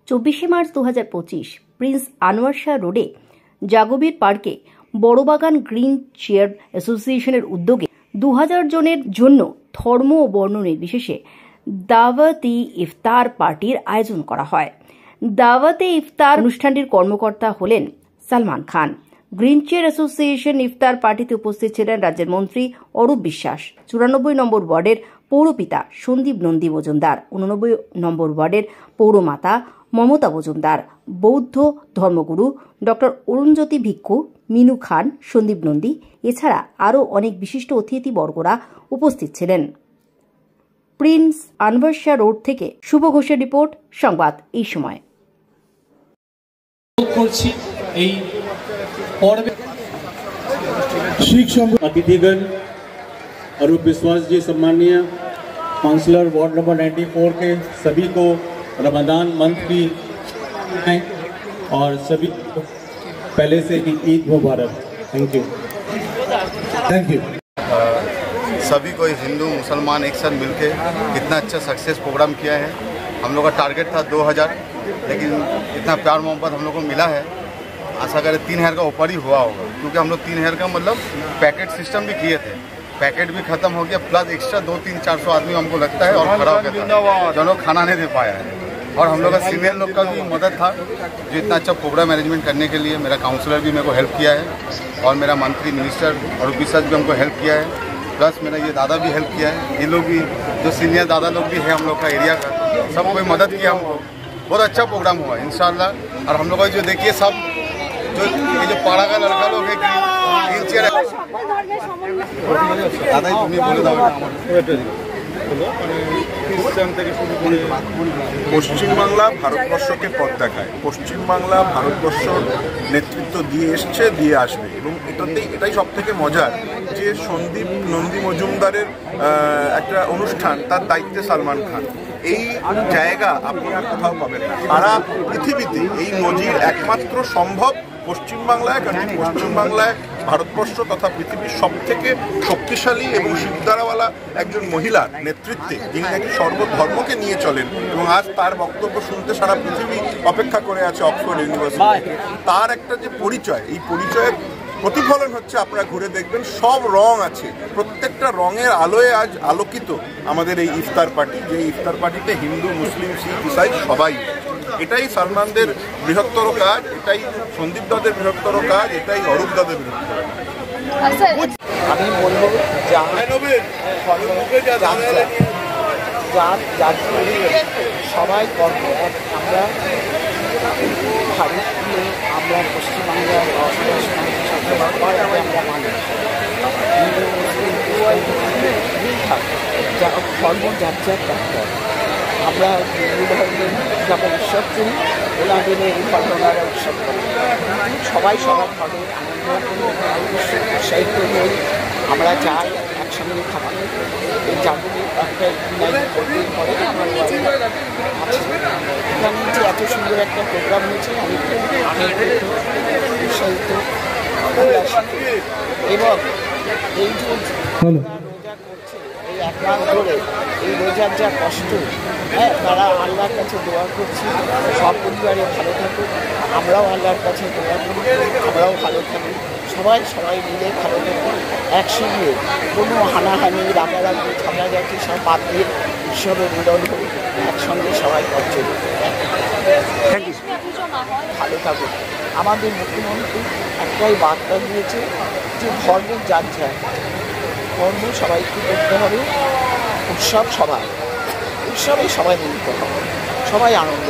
24 March 2025 Prince Anwar Shah রোডে জাগবীর পার্কে Barabagan green chair অ্যাসোসিয়েশনের উদ্যোগে 2000 জনের জন্য ধর্ম ও বর্ণ নির্বিশেষে দাওয়াত-ই ইফতার পার্টির আয়োজন করা হয়। দাওয়াত-ই ইফতার অনুষ্ঠানটির কর্মকর্তা হলেন Salman Khan. Green chair association ইফতার পার্টিতে উপস্থিত ছিলেন রাজ্যের মন্ত্রী অরূপ বিশ্বাস, 94 নম্বর ওয়ার্ডের পৌরপিতা সন্দীপ নন্দী মজুমদার, 89 নম্বর ওয়ার্ডের পৌরমাতা মমতা মজুমদার, বৌদ্ধ ধর্মগুরু ডক্টর অরুণজ্যোতি ভিক্ষু, মিনু খান, সন্দীপ নন্দী, এছাড়া আরও অনেক বিশিষ্ট অতিথিবর্গরা উপস্থিত ছিলেন। প্রিন্স আনোয়ার শাহ রোড থেকে শুভ ঘোষের রিপোর্ট, সংবাদ এই সময়। अतिथिगण, अरूप विश्वास जी सम्मानीय काउंसलर वार्ड नंबर 94 के सभी को रमजान मंथ की और सभी पहले से ईद मुबारक। Thank you. सभी को हिंदू मुसलमान एक साथ मिलके कितना अच्छा सक्सेस प्रोग्राम किया है। हम लोग का टारगेट था 2000, लेकिन इतना प्यार मोहब्बत हम लोग को मिला है। आशा करें 3000 का ऊपर ही हुआ होगा, क्योंकि हम लोग 3000 का मतलब पैकेट सिस्टम भी किए थे। पैकेट भी खत्म हो गया, प्लस एक्स्ट्रा 200-400 आदमी हमको लगता है और खड़ा हो गया था, जो लोग खाना नहीं दे पाया है। और हम लोग का सीनियर लोग का भी मदद था, जो इतना अच्छा प्रोग्राम मैनेजमेंट करने के लिए मेरा काउंसलर भी मेरे को हेल्प किया है, और मेरा मंत्री मिनिस्टर और विशेष भी हमको हेल्प किया है, प्लस मेरा ये दादा भी हेल्प किया है। ये लोग भी जो सीनियर दादा लोग भी है हम लोग का एरिया का, सब कोई मदद किया हमको। बहुत अच्छा प्रोग्राम हुआ इंशाल्लाह। और हम लोग का जो देखिए सब जो ये जो पाड़ा का लड़का लोग है ग्रीन चेयर दादा तुम्हें बोले दाओ পশ্চিমবাংলা ভারতবর্ষকে পথ দেখায়। পশ্চিমবাংলা ভারতবর্ষর নেতৃত্ব দিয়ে এসছে, দিয়ে আসবে, এবং এটাই সব থেকে মজার যে সন্দীপ নন্দী মজুমদারের একটা অনুষ্ঠান, তার দায়িত্বে সালমান খান। এই জায়গা আপনি আর কোথাও পাবেন না সারা পৃথিবীতে। এই নজির একমাত্র সম্ভব পশ্চিমবাংলায়, কারণ পশ্চিমবাংলায় ভারতবর্ষ তথা পৃথিবীর সব থেকে শক্তিশালী এবং শিরদাঁড়াওয়ালা একজন মহিলার নেতৃত্বে, যিনি নাকি সর্বধর্মকে নিয়ে চলেন, এবং আজ তার বক্তব্য শুনতে সারা পৃথিবী অপেক্ষা করে আছে অক্সফোর্ড ইউনিভার্সিটি। তার একটা যে পরিচয়, এই পরিচয়ের প্রতিফলন হচ্ছে, আপনারা ঘুরে দেখবেন সব রং আছে, প্রত্যেকটা রঙের আলোয় আজ আলোকিত আমাদের এই ইফতার পার্টি। যে ইফতার পার্টিতে হিন্দু, মুসলিম, শিখ, ইসাই সবাই। এটাই সালমানদের বৃহত্তর কাজ, এটাই সন্দীপ দাদের বৃহত্তর কাজ, এটাই অরূপ দাদের বৃহত্তর কাজ। আমি বলবো সবাই কর্ম এক। আমরা ভারতীয়, আমরা পশ্চিমবাংলার বসবাস আমরা মানি হিন্দু, মুসলিম, যা ধর্ম যার যার ডাক্তার। আমরা হিন্দু ধর্মের যেমন উৎসব করি, ওনাদের এই ঘটনারা উৎসব করি। সবাই সবাইভাবে আনন্দ উৎসাহিত হই। আমরা যাই একসঙ্গে খাবার। এই জাগরণের একটা করতেই পরে আমার এখানে যে এত সুন্দর একটা প্রোগ্রাম হয়েছে, আমি উৎসাহিত এবং এই যে রোজা করছে, এই এক মাস ধরে এই রোজার যা কষ্ট, হ্যাঁ, তারা আল্লাহর কাছে দোয়া করছি সব পরিবারে ভালো থাকুক। আমরাও আল্লাহর কাছে দোয়া করি, আমরাও ভালো থাকি, সবাই মিলে ভালো থাকুক। একসঙ্গে কোনো হানাহানি, রাগারাগি, ঝগড়াঝাটি সব বাদ দিয়ে উৎসবে মিলন করি, একসঙ্গে সবাই করছে। ভালো থাকুক। আমাদের মুখ্যমন্ত্রী একটাই বার্তা দিয়েছে যে ধর্মের যার যার ধর্ম সবাইকে করতে হবে, উৎসবে সবাই মিলিত হবে, সবাই আনন্দ।